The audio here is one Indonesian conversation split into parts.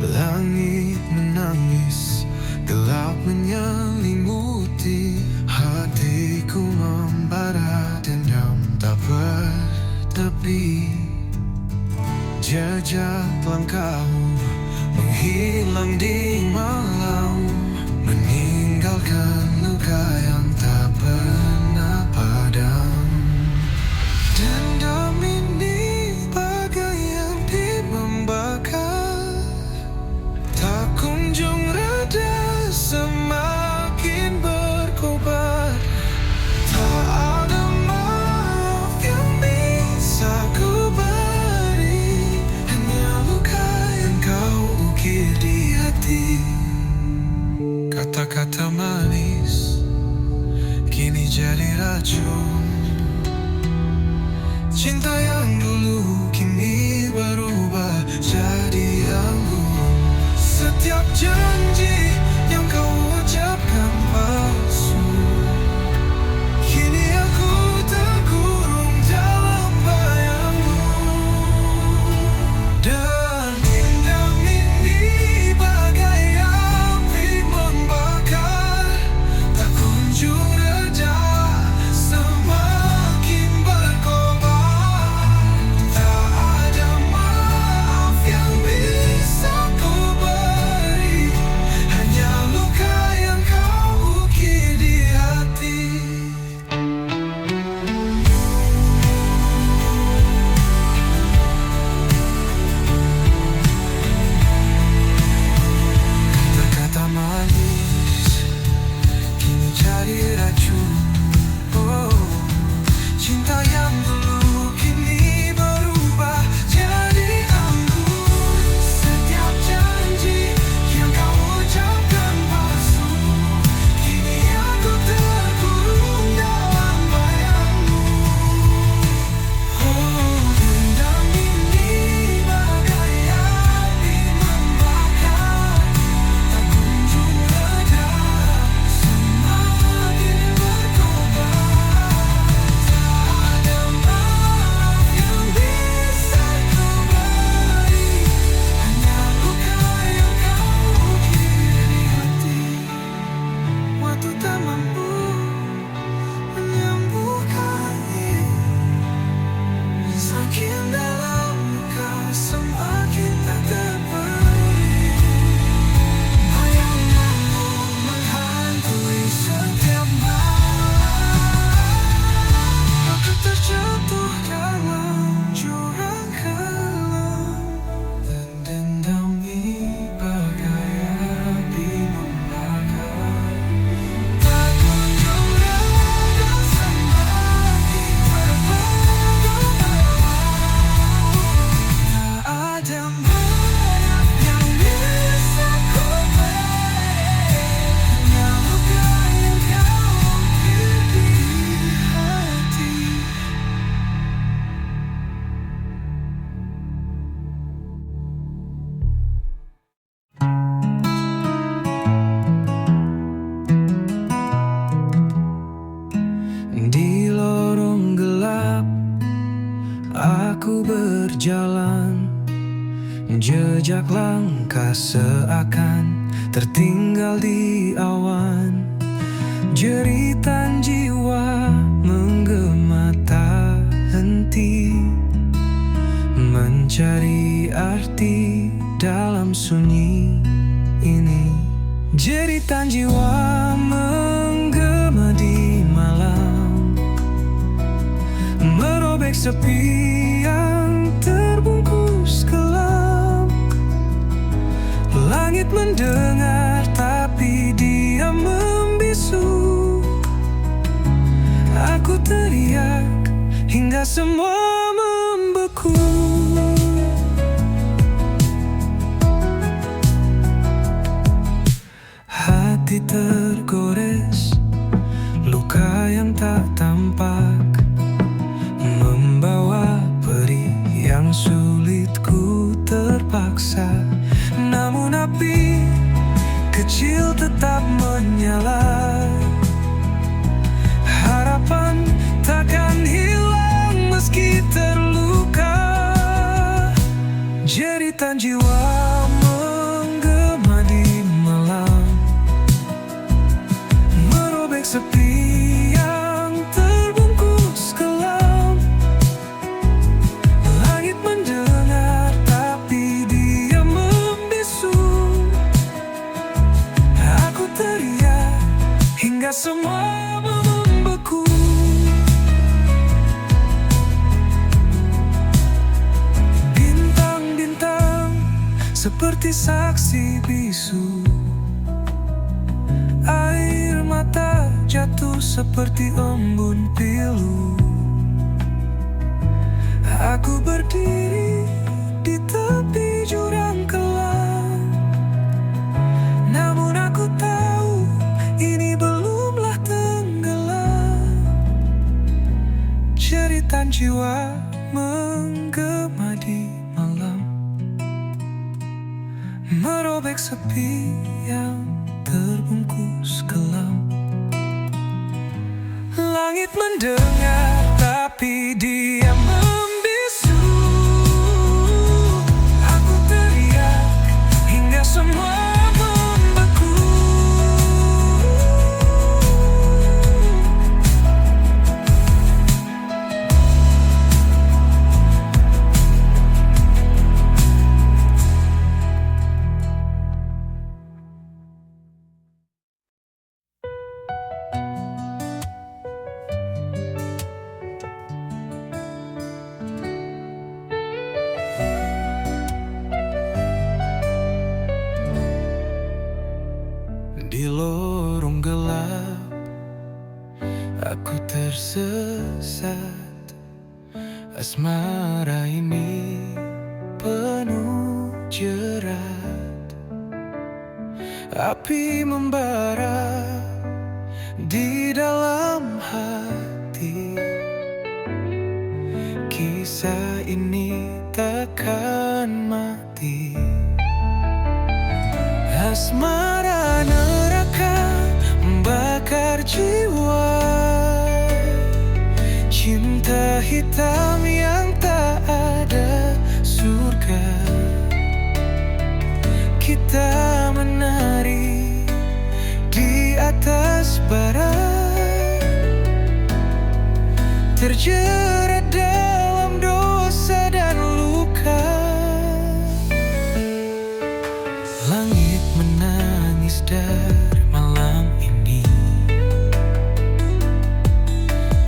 Langit menangis, gelap menyelimuti hatiku, membara dendam tak bertepi. Jejak langkahmu menghilang di malam, meninggalkan luka yang tak pernah padam. Dendam ini bagai api membakar, tak kunjung reda, semakin berkobar. Tak ada maaf yang bisa ku beri, hanya luka yang kau ukir di hati. Kata-kata manis kini jadi racun. Cinta yang dulu kini berubah jadi anggun. Setiap janji yang kau ucapkan palsu, kini aku terkurung dalam bayangmu. Dan dendam ini bagai api membakar, tak kunjung reda, semakin berkobar. Tak ada maaf yang bisa ku beri, hanya luka yang kau ukir di hati. Kata-kata manis kini jadi racun. Oh, cinta yang dulu kini berubah jadi anggun. Setiap janji yang kau ucapkan palsu, kini aku terkurung dalam bayangmu. Oh, dendam ini bagai api membakar, tak kunjung reda, semakin berkobar. Tak ada maaf yang bisa ku beri, hanya luka yang kau ukir di hati. Waktu tak mampu menyembuhkannya, semakin dalam luka, semakin tak terberi. Bayanganmu menghantui setiap malam, aku terjatuh dalam jurang kelam. Dan dendam ini bagai api membakar, tak kunjung reda, semakin berkobar. Tak ada maaf yang bisa ku beri, hanya luka yang kau ukir di hati. Di lorong gelap aku berjalan, jejak langkah seakan tertinggal di awan. Jeritan jiwa menggema tak henti, mencari arti dalam sunyi ini. Jeritan jiwa menggema di malam, merobek sepi yang terbungkus kelam. Langit mendengar tapi dia membisu. Aku teriak hingga semua membeku. Hati tergores, luka yang tak tampak, membawa perih yang sulit ku terpaksa. Namun api kecil tetap menyala, harapan takkan hilang meski terluka. Jeritan jiwa semua membeku. Bintang-bintang seperti saksi bisu, air mata jatuh seperti embun pilu. Aku berdiri di tepi jurang kelam, namun aku tahu ini belumlah tenggelam. Jeritan jiwa menggema di malam, merobek sepi yang terbungkus kelam. Langit mendengar tapi dia membisu. Aku teriak hingga semua membeku. Di lorong gelap aku tersesat. Asmara ini penuh jerat. Api membara di dalam hati. Kisah ini takkan mati. Asmara neraka membakar jiwa. Cinta hitam yang tak ada surga. Kita menari di atas bara, terjerat dalam dosa dan luka. Langit menangis dari malam ini.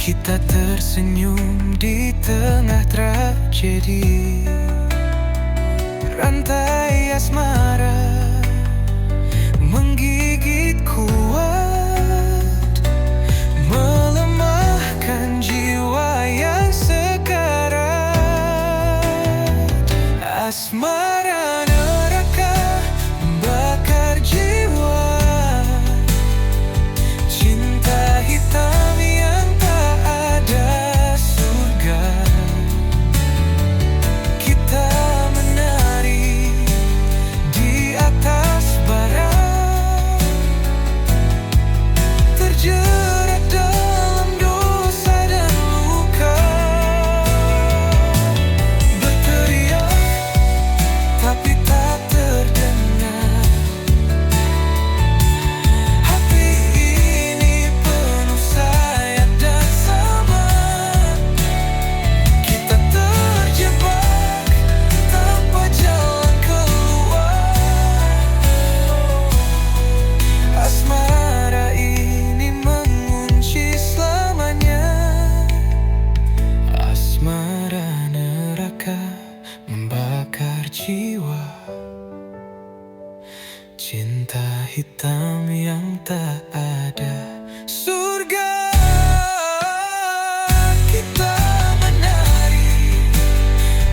Kita tersenyum di tengah tragedi. Rantai asmara menggigit kuat, melemahkan jiwa yang sekarat. Asmara neraka membakar jiwa. Cinta hitam yang tak ada surga. Kita menari di atas bara, terjerat dalam dosa dan luka. Berteriak tapi tak terdengar. Hati ini penuh sayap dan sabar. Kita terjebak tanpa jalan keluar. Asmara ini mengunci selamanya. Asmara neraka membakar jiwa. Cinta hitam yang tak ada surga. Kita menari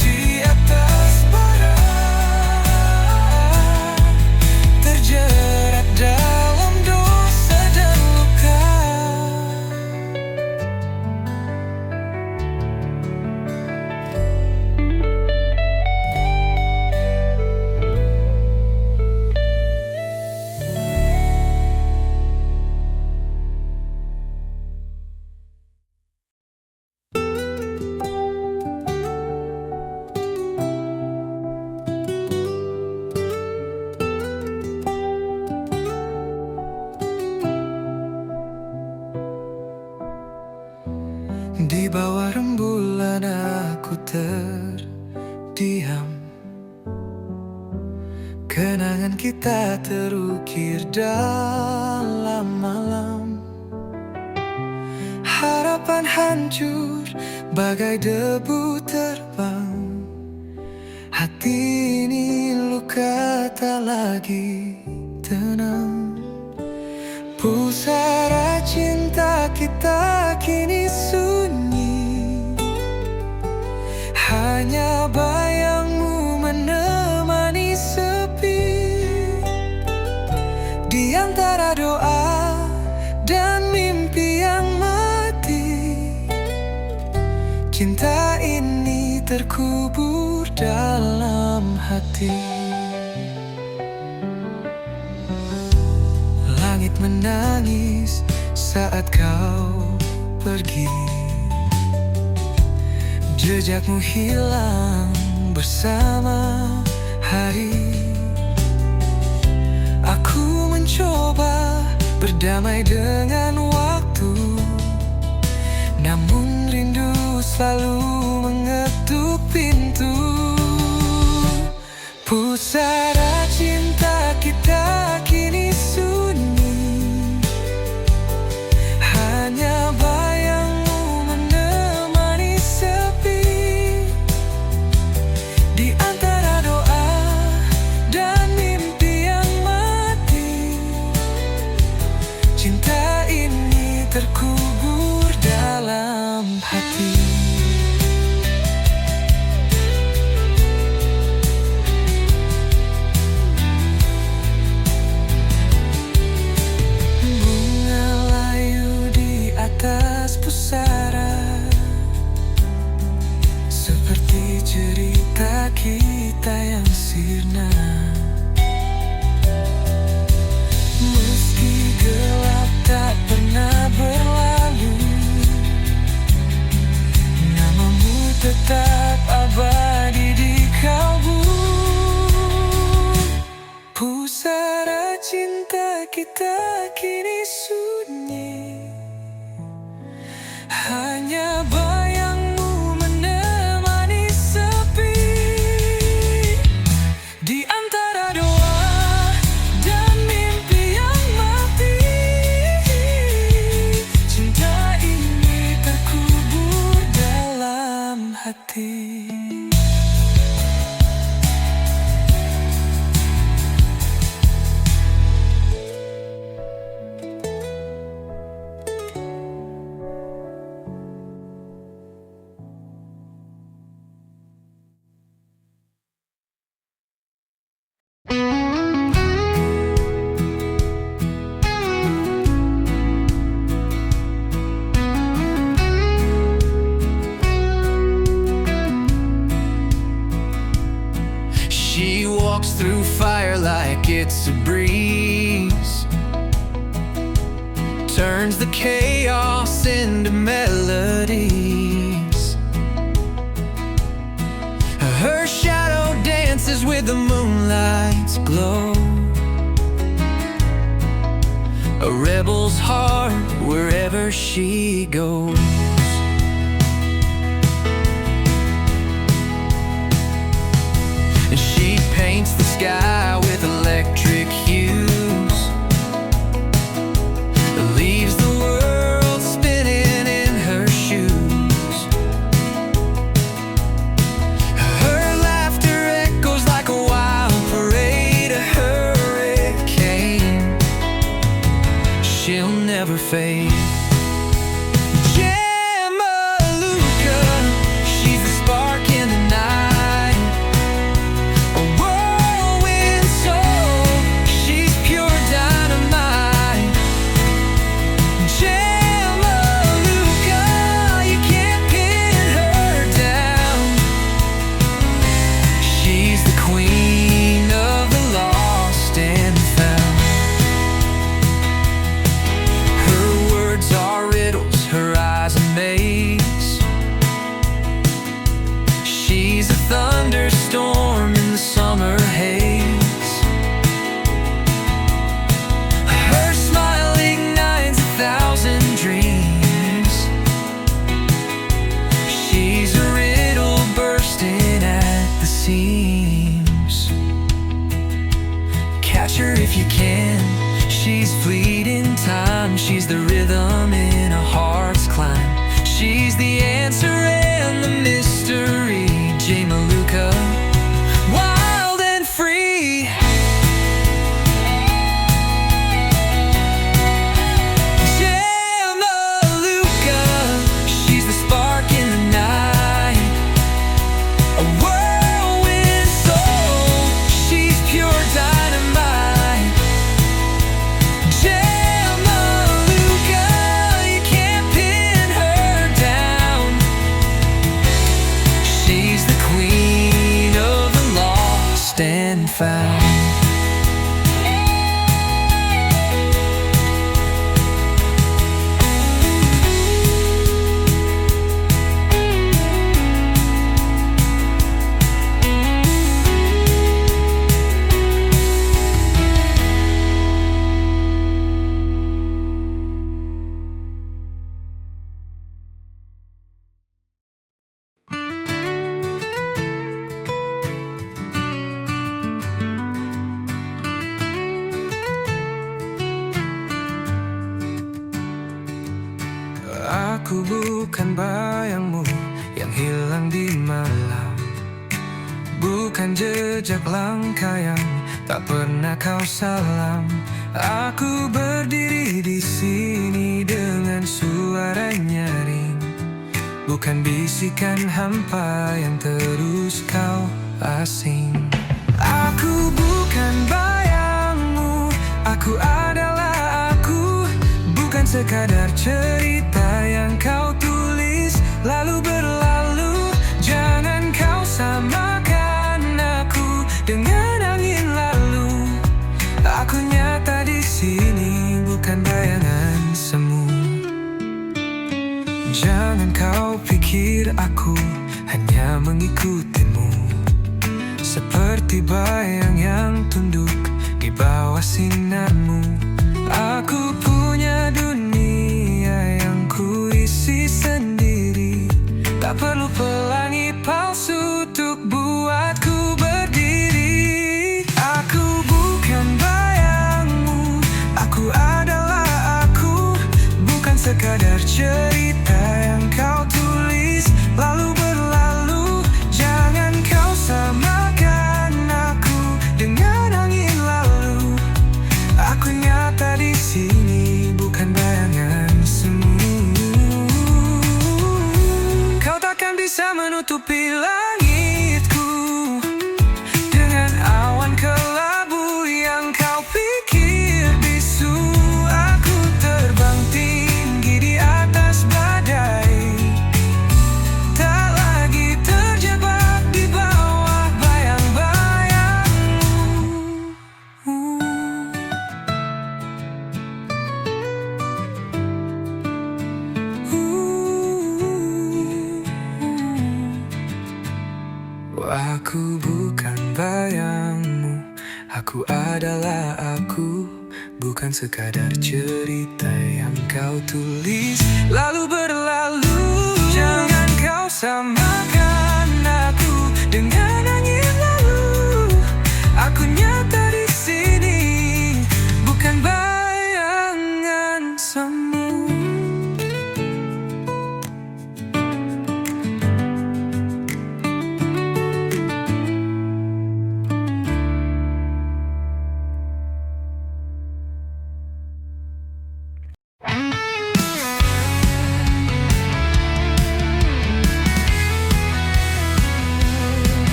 di atas bara, terjerat dalam dosa dan luka. Di bawah rembulan aku terdiam. Kenangan kita terukir dalam malam. harapan hancur bagai debu terbang. Hati ini luka tak lagi tenang. Pusara cinta kita kini sunyi, hanya bayangmu menemani sepi. Di antara doa dan mimpi yang mati, cinta ini terkubur dalam hati. Langit menangis saat kau pergi, jejakmu hilang bersama hari. Aku mencoba berdamai dengan waktu, namun rindu selalu mengetuk pintu. Pusara cinta kita kini sunyi, hanya bayangmu menemani sepi. Di antara doa dan mimpi yang mati, cinta ini terkubur dalam hati. Bunga layu di atas pusara, seperti cerita kita yang sirna. Meski gelap tak pernah berlalu, namamu tetap abadi di kalbu. Pusara cinta kita kini sunyi, hanya bayangmu menemani sepi. Di antara doa dan mimpi yang mati, cinta ini terkubur dalam hati. She walks through fire like it's a breeze, turns the chaos into melodies. Her shadow dances with the moonlight's glow, a rebel's heart wherever she goes. And she paints the sky with electric hues, leaves the world spinning in her shoes. Her laughter echoes like a wild parade, a hurricane. She'll never fade. Jamaluka, she's the spark in the night, a whirlwind soul, she's pure dynamite. Jamaluka, you can't pin her down. She's the queen of the lost and found. Her words are riddles, her eyes a maze. She's a thunderstorm in the summer haze. Her smile ignites 1,000 dreams. She's a riddle bursting at the seams. Catch her if you can, she's fleeting time. She's the rhythm in a heart's climb. She's the answer and the mystery. Jay Maluka, wild and free. Jay Maluka, she's the spark in the night, a whirlwind soul. She's pure dynamite. Jay Maluka, you can't pin her down. She's the queen of the lost and found. Aku bukan bayangmu yang hilang di malam, bukan jejak langkah yang tak pernah kau salam. Aku berdiri di sini dengan suara nyaring, bukan bisikan hampa yang terus kau asing. Aku bukan bayangmu, aku adalah aku, bukan sekadar cerita yang kau tulis lalu berlalu. Jangan kau samakan aku dengan angin lalu. Aku nyata di sini, bukan bayangan semu. Jangan kau pikir aku hanya mengikutimu, seperti bayang yang tunduk di bawah sinarmu. Aku punya dunia yang ku isi sendiri, tak perlu pelangi palsu untuk buatku berdiri. Aku bukan bayangmu, aku adalah aku, bukan sekadar cerita yang kau tulis lalu berlalu. Jangan kau samakan aku dengan angin lalu. Aku nyata di sini, bukan bayangan semu. Kau takkan bisa menutupi langitku dengan awan kelabu yang kau pikir bisu. Aku terbang tinggi di atas badai, tak lagi terjebak di bawah bayang-bayangmu. Aku bukan bayangmu, aku adalah aku, bukan sekadar cerita yang kau tulis lalu berlalu. Jangan kau samakan aku dengan angin lalu. Aku nyata di sini, bukan bayangan semu.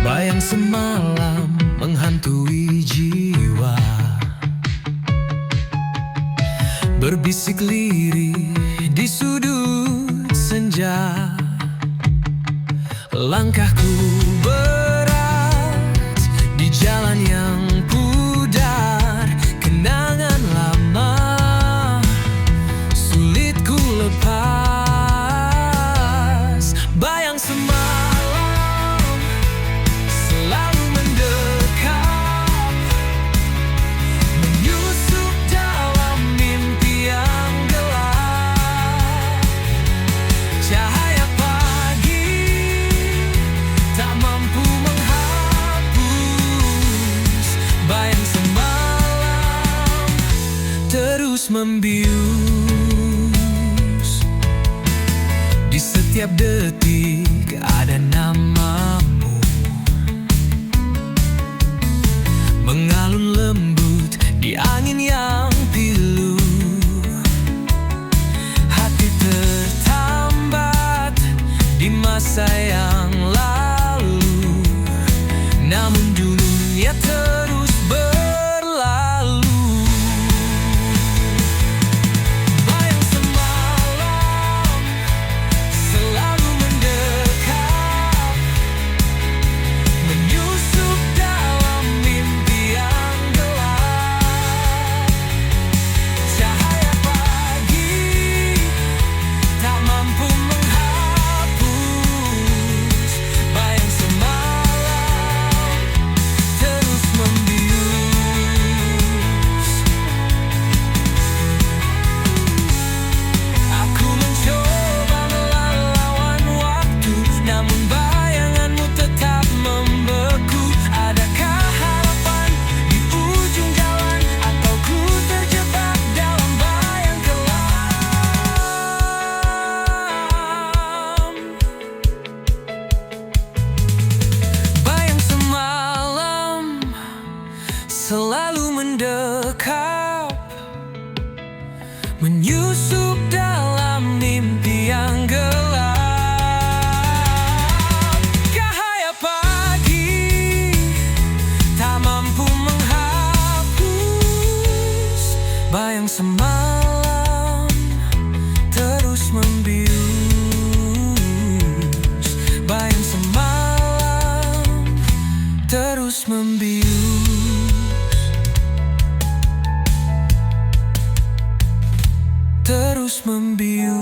Bayang semalam menghantui jiwa, berbisik lirih di sudut senja. Langkahku berat di jalan yang pudar, kenangan lama sulit ku lepas. Bayang semalam selalu mendekat, menyusup dalam mimpi yang gelap. Cahaya pagi tak mampu menghapus bayang semalam terus membius. setiap detik ada namamu, mengalun lembut di angin yang pilu. Hati tertambat di masa yang lalu, namun dunia terus berlalu. Bayang semalam selalu mendekat, menyusup dalam mimpi yang gelap. Cahaya pagi tak mampu menghapus bayang semalam terus membius. Aku mencoba melawan waktu, namun bayanganmu tetap membeku. Adakah harapan di ujung jalan, atau ku terjebak dalam bayang kelam? Bayang semalam selalu mendekap, menyusup dalam mimpi yang gelap. Cahaya pagi tak mampu menghapus bayang semalam terus membius. Bayang semalam terus membius. Terus membius.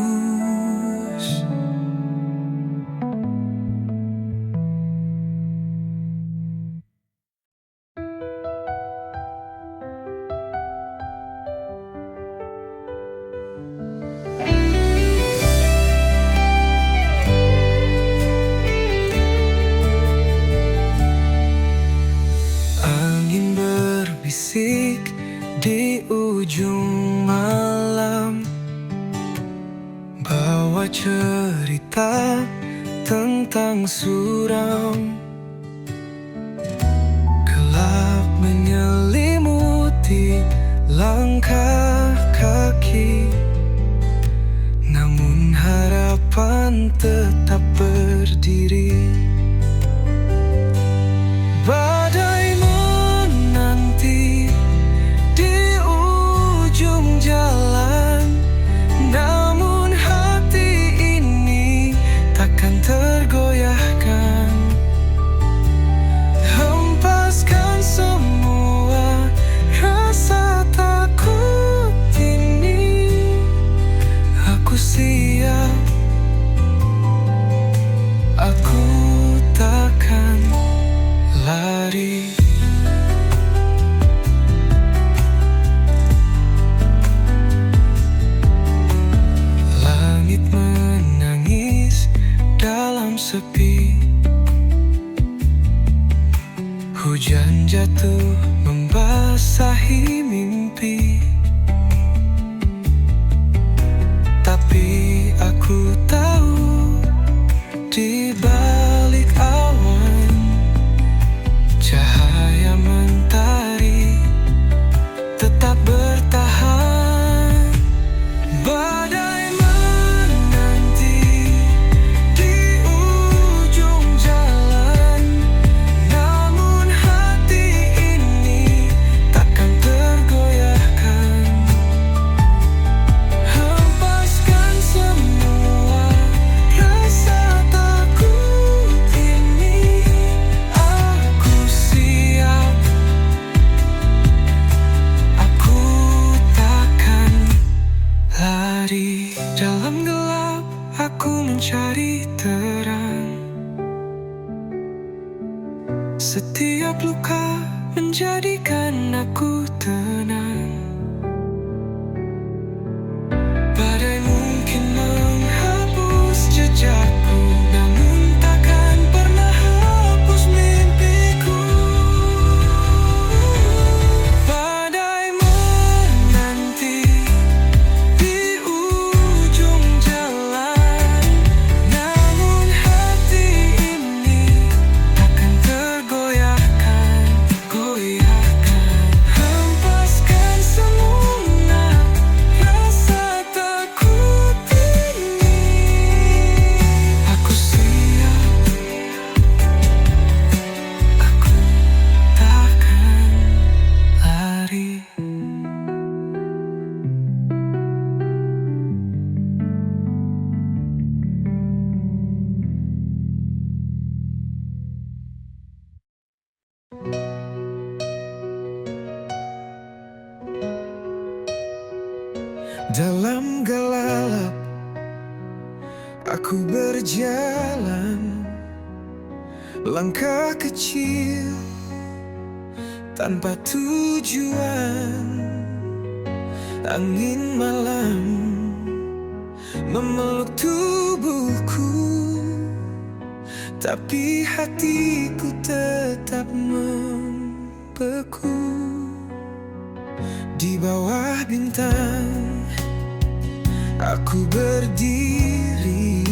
Angin berbisik di ujung malam, bawa cerita tentang suram. Gelap menyelimuti langkah kaki, namun harapan tetap berdiri. Badai menanti di ujung jalan, namun hati ini takkan tergoyahkan. Hempaskan semua rasa takut ini, aku siap, aku takkan lari. Langit menangis dalam sepi, hujan jatuh membasahi mimpi. Tapi aku tahu di balik awan cahaya mentari tetap bertahan. Badai menanti di ujung jalan, namun hati ini takkan tergoyahkan. Hempaskan semua rasa takut ini, aku siap, aku takkan lari. Dalam gelap aku mencari terang, setiap luka menjadikan aku tenang. Badai mungkin menghapus jejakku, namun takkan pernah hapus mimpiku. Badai menanti di ujung jalan, Dalam gelap aku berjalan, langkah kecil tanpa tujuan. Angin malam memeluk tubuhku, tapi hatiku tetap membeku. Di bawah bintang aku berdiri,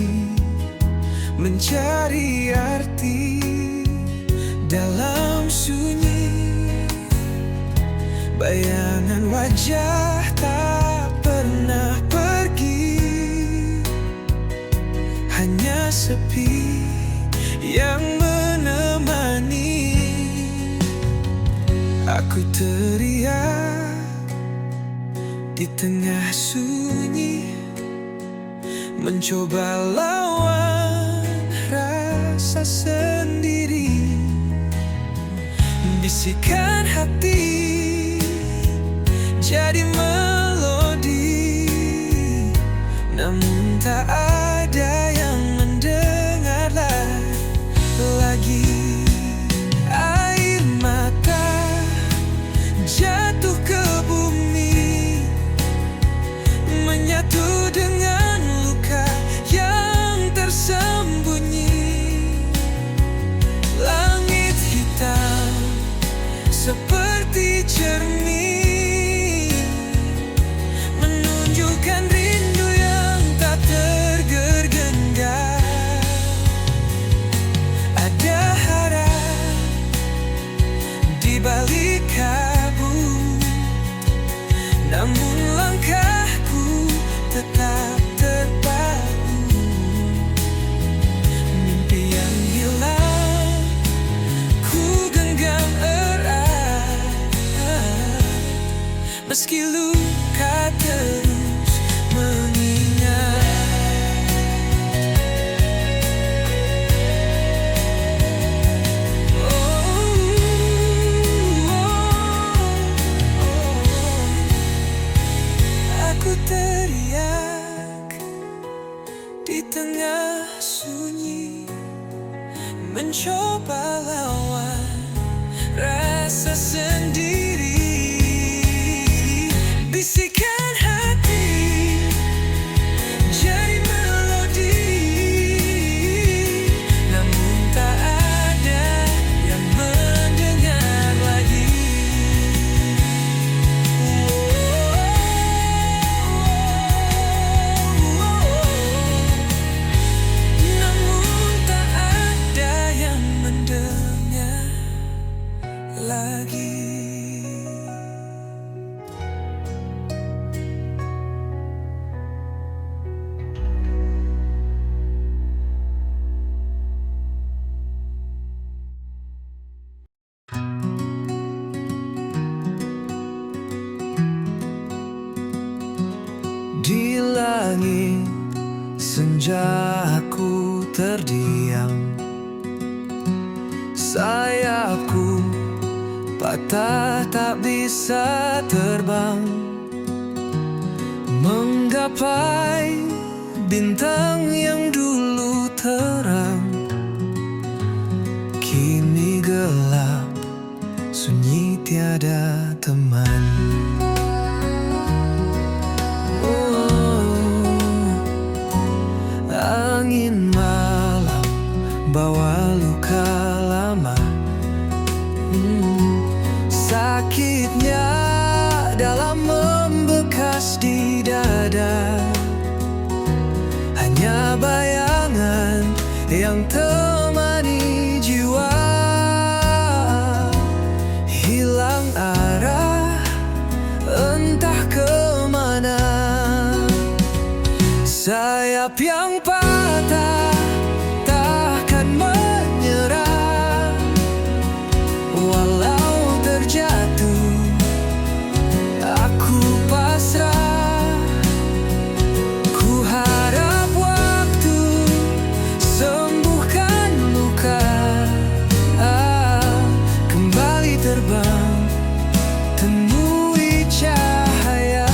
mencari arti dalam sunyi. Bayangan wajah tak pernah pergi, hanya sepi yang menemani. Aku teriak di tengah sunyi, mencoba lawan rasa sendiri. Bisikan hati jadi melodi, namun tak ada yang mendengar lagi. Air mata jatuh ke bumi, menyatu dengan luka yang tersembunyi. Langit hitam seperti cermin, menunjukkan rindu yang tak tergenggam. Ada harap di balik kabut, namun langkahku tetap terpaku. Mimpi yang hilang ku genggam erat, meski luka terus mengingat. Aku teriak di tengah sunyi, mencoba lawan rasa sendiri. Bisikan hati jadi melodi, namun tak ada yang mendengar lagi. Namun tak ada yang mendengar lagi. Di langit senja aku terdiam, sayapku patah tak bisa terbang, menggapai bintang yang dulu terang. Kini gelap, sunyi tiada teman. Angin malam bawa luka lama, sakitnya dalam membekas di dada. Hanya bayangan yang temani jiwa, hilang arah entah kemana. Sayap yang patah takkan menyerah, walau terjatuh aku pasrah. Ku harap waktu sembuhkan luka, kembali terbang temui cahaya.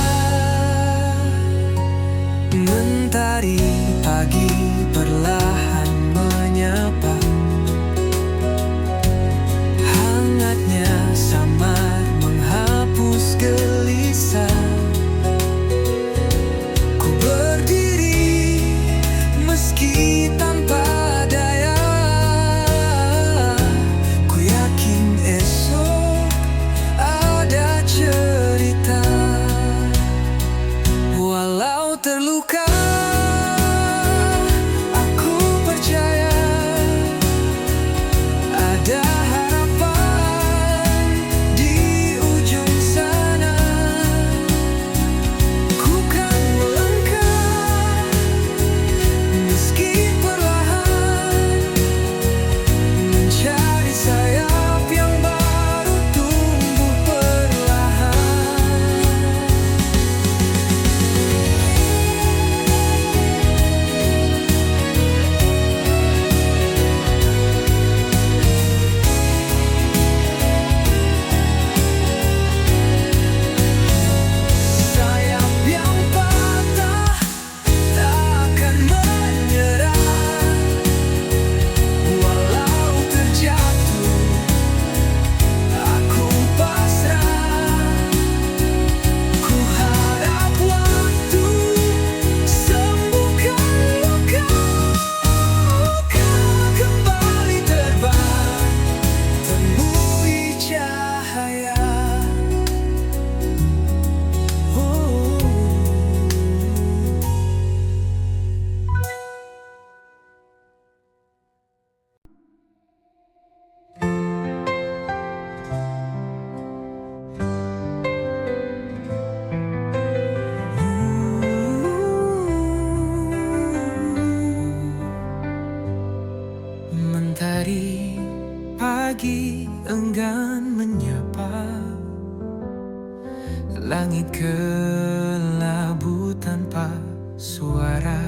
Langit kelabu tanpa suara,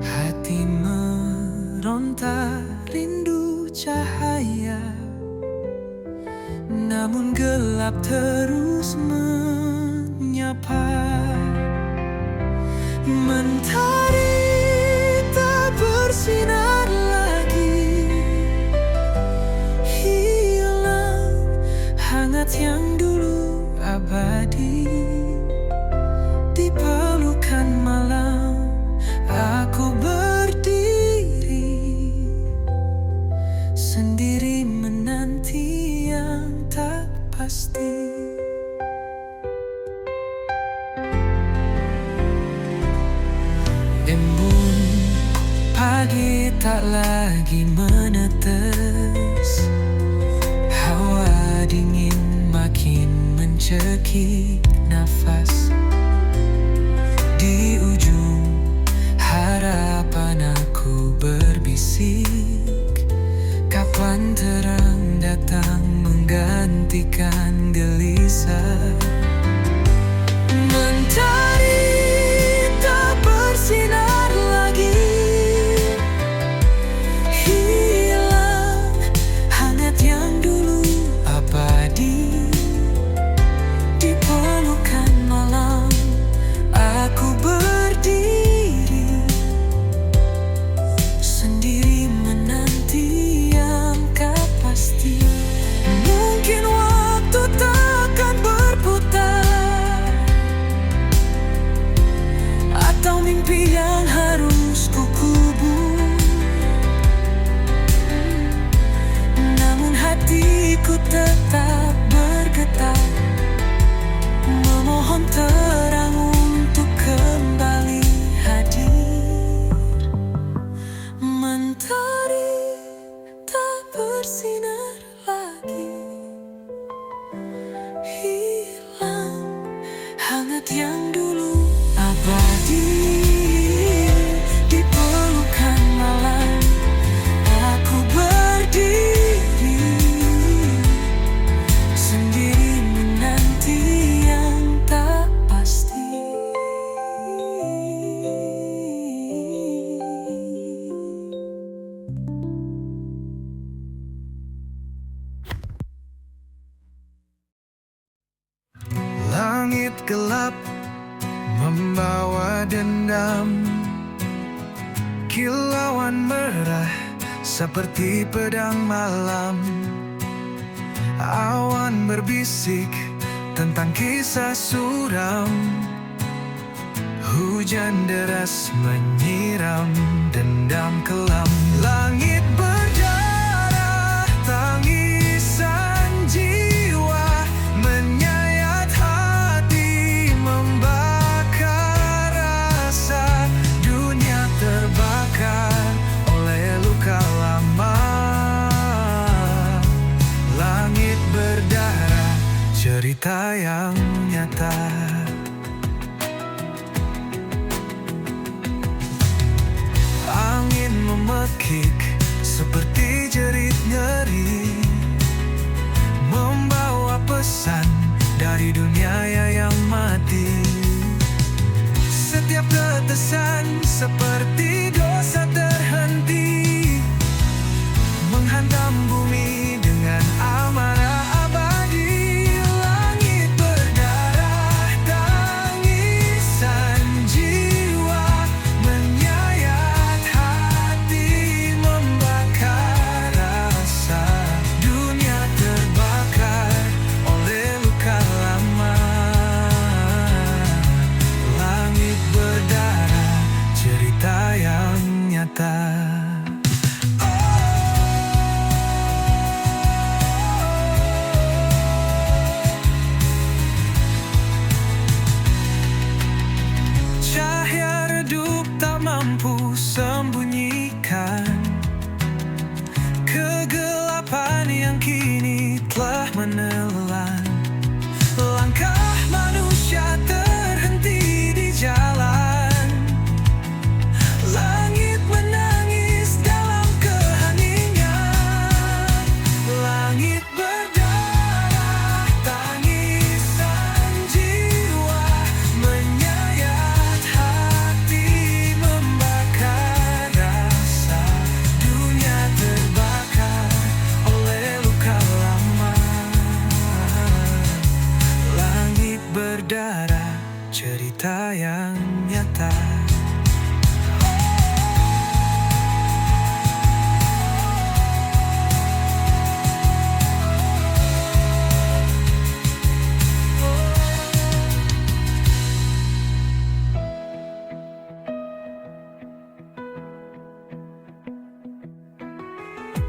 hati meronta rindu cahaya, namun gelap terus menyapa. Mentari tak bersinar lagi, hilang hangat yang dulu abadi. Di pelukan malam aku berdiri, sendiri menanti yang tak pasti. Embun pagi tak lagi menetes, hawa dingin makin mencekik nafas. Di ujung harapan aku berbisik, kapan terang datang menggantikan gelisah. Mentari tak bersinar lagi, hilang hangat yang dulu abadi. Di pelukan malam aku berdiri, sendiri menanti yang tak pasti. Mungkin waktu takkan berputar, atau mimpi yang harus kukubur. Namun hatiku tetap bergetar, memohon terang untuk kembali hadir. Mentari tak bersinar lagi, hilang hangat yang dulu abadi. Di pelukan malam aku berdiri, sendiri menanti yang tak pasti. Langit gelap membawa dendam, kilauan merah seperti pedang malam. Awan berbisik tentang kisah suram, hujan deras menyiram dendam kelam. Langit berdarah, tangisan jiwa menyayat hati, membakar rasa. Dunia terbakar oleh luka lama. Langit berdarah, cerita yang nyata. Angin memekik seperti jerit nyeri, membawa pesan dari dunia yang mati. Setiap tetesan seperti dosa terhenti, menghantam bumi dengan amarah abadi. Langit berdarah, tangisan jiwa menyayat hati, membakar rasa. Dunia terbakar oleh luka lama. Langit berdarah, cerita yang nyata. Cahaya redup tak mampu sembunyikan kegelapan yang kini telah menelan. Langkah manusia terhenti di jalan. Langit menangis dalam keheningan. Langit berdarah, tangis cerita yang nyata.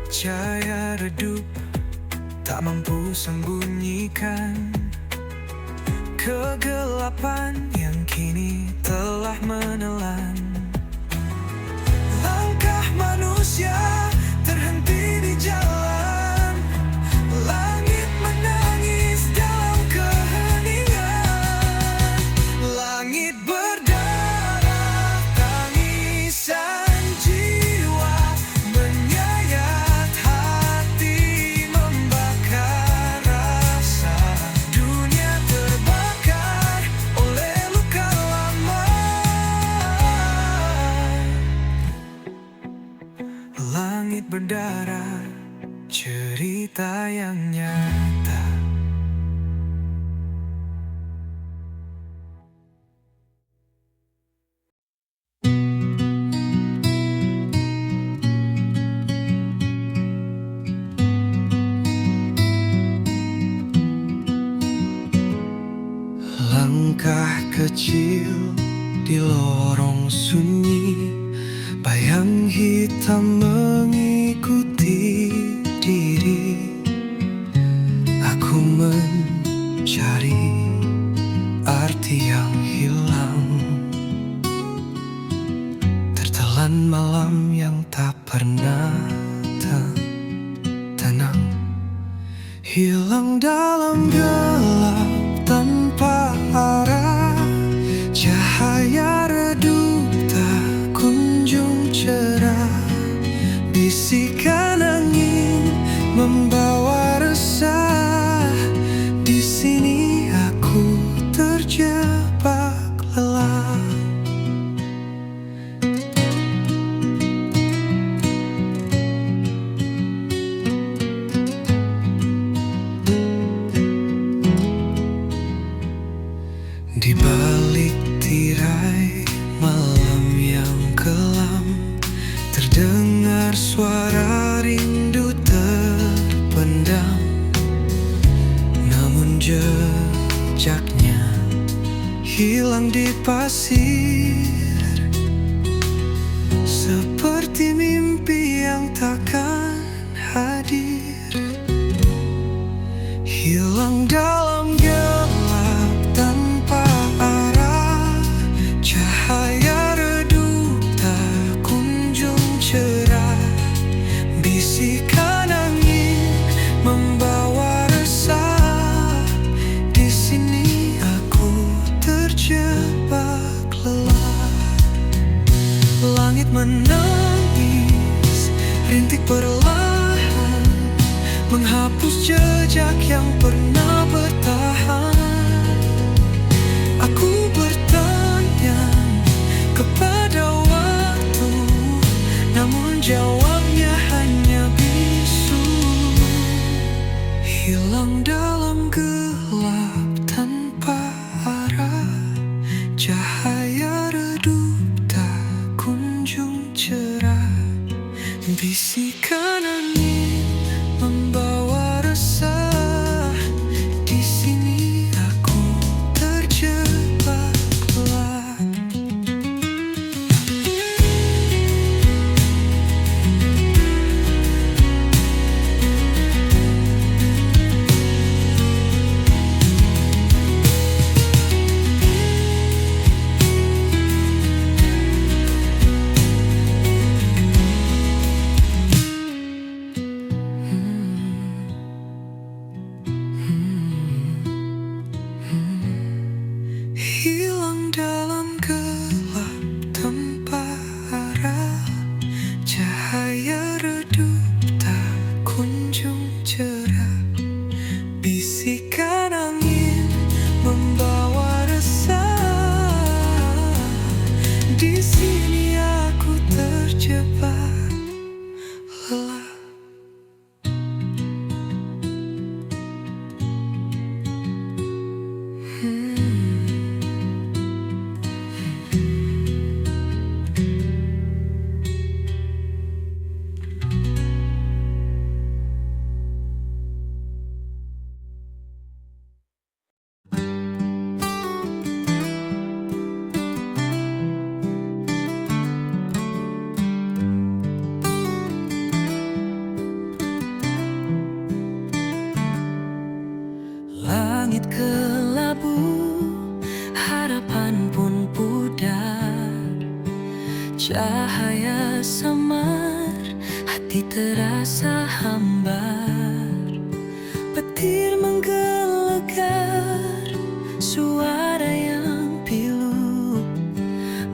Cahaya redup tak mampu sembunyikan kegelapan yang kini telah menelan. Langkah manusia terhenti di jalan, langit menangis dalam keheningan. Langit berdarah tangisan jiwa, menyayat hati, membakar rasa. Dunia terbakar oleh luka lama. Langit berdarah, cerita yang nyata. Langkah kecil di lorong sunyi, bayang hitam mengikuti diri. Aku mencari arti yang hilang, tertelan malam yang tak pernah tenang. Hilang dalam gelap tanpa arah, cahaya redup tak kunjung cerah. Bisikan angin membawa resah, di sini aku terjebak lelah. Di balik tirai malam yang kelam, terdengar suara rindu terpendam. Namun jejaknya hilang di pasir, seperti mimpi yang takkan hadir. Hilang dalam gelap tanpa arah, cahaya redup tak kunjung cerah. Bisikan angin membawa resah, di sini aku terjebak lelah. Langit menangis, rintik perlahan menghapus jejak yang pernah bertahan. Aku bertanya kepada waktu, namun jawabnya hanya bisu. Hilang dalam gelap tanpa arah, cahaya redup tak kunjung cerah. Bisikan angin membawa resah, di sini aku terjebak lelah. Langit kelabu, harapan pun pudar. Cahaya samar, hati terasa hambar. Petir menggelegar, suara yang pilu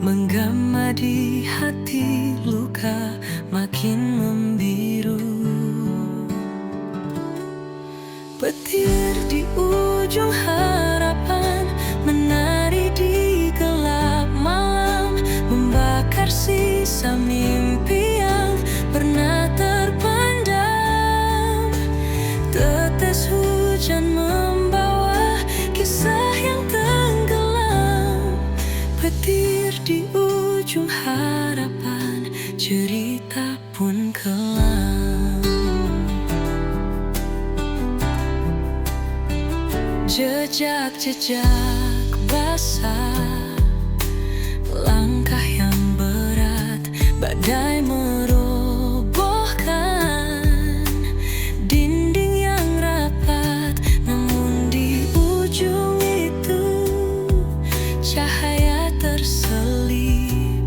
menggema di hati, luka makin membiru. Petir di ujung harapan menari di gelap malam, membakar sisa mimpi yang pernah terpendam. Tetes hujan membawa kisah yang tenggelam. Petir di ujung harapan, cerita pun kelam. Jejak-jejak basah, langkah yang berat, badai merobohkan dinding yang rapat. Namun di ujung itu cahaya terselip,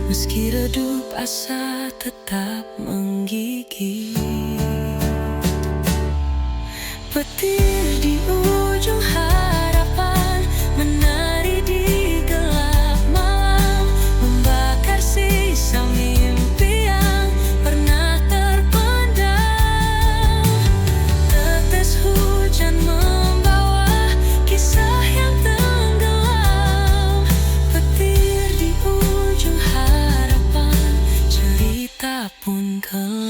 meski redup asa tetap menggigit. Petir di ujung harapan menari di gelap malam, membakar sisa mimpi yang pernah terpendam. Tetes hujan membawa kisah yang tenggelam. Petir di ujung harapan, cerita pun kelam.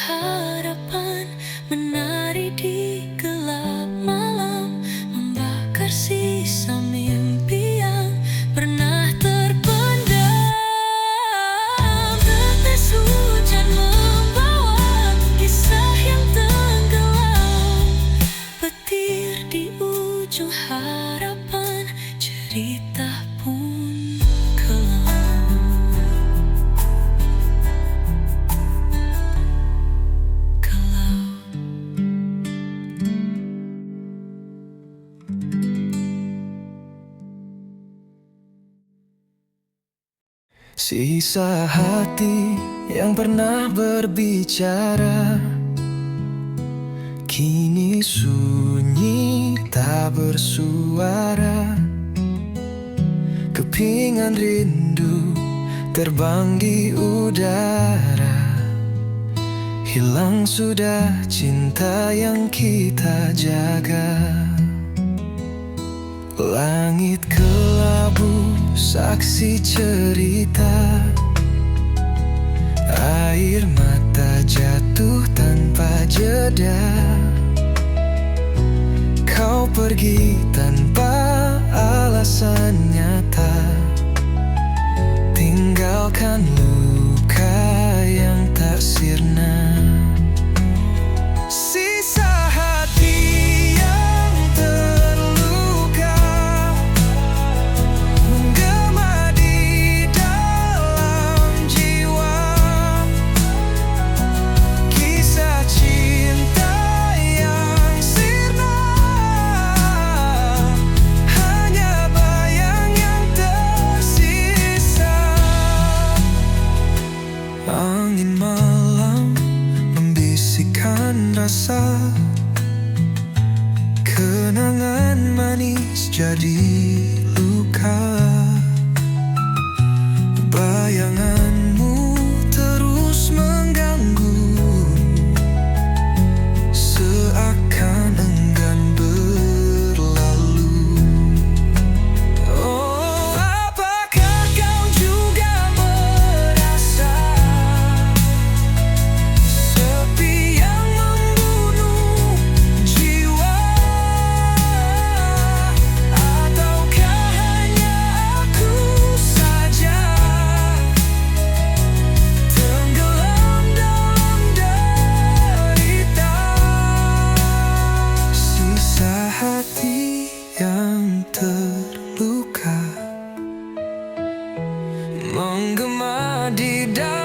Harapan menari di gelap malam, membakar sisa mimpi yang pernah terpendam. Tetes hujan membawa kisah yang tenggelam. Petir di ujung harapan, cerita pun kelam. Sisa hati yang pernah berbicara kini sunyi tak bersuara. Kepingan rindu terbang di udara. Hilang sudah cinta yang kita jaga. Langit kelabu saksi cerita. Air mata jatuh tanpa jeda. Kau pergi tanpa alasan nyata, tinggalkan luka yang tak sirna. Sisa hati yang terluka menggema di dalam jiwa. Kisah cinta yang sirna, hanya bayang yang tersisa. Angin malam membisikkan rasa. Kenangan manis jadi luka. Bayanganmu terus mengganggu, seakan enggan berlalu. Oh, apakah kau juga merasa di dalam